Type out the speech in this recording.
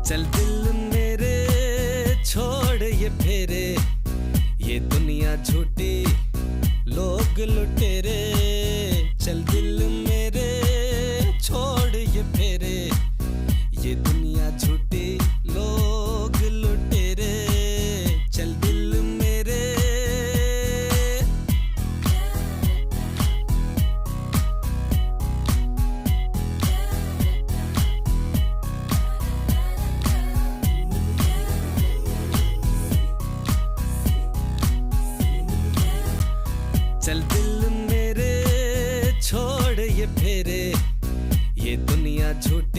चल दिल मेरे छोड़ ये फेरे, ये दुनिया झूठी लोग लुटेरे। चल दिल मेरे छोड़ ये फेरे, ये दुनिया झूठी लोग लुटेरे। चल दिल मेरे। चल दिल मेरे छोड़ ये फेरे, ये दुनिया झूठी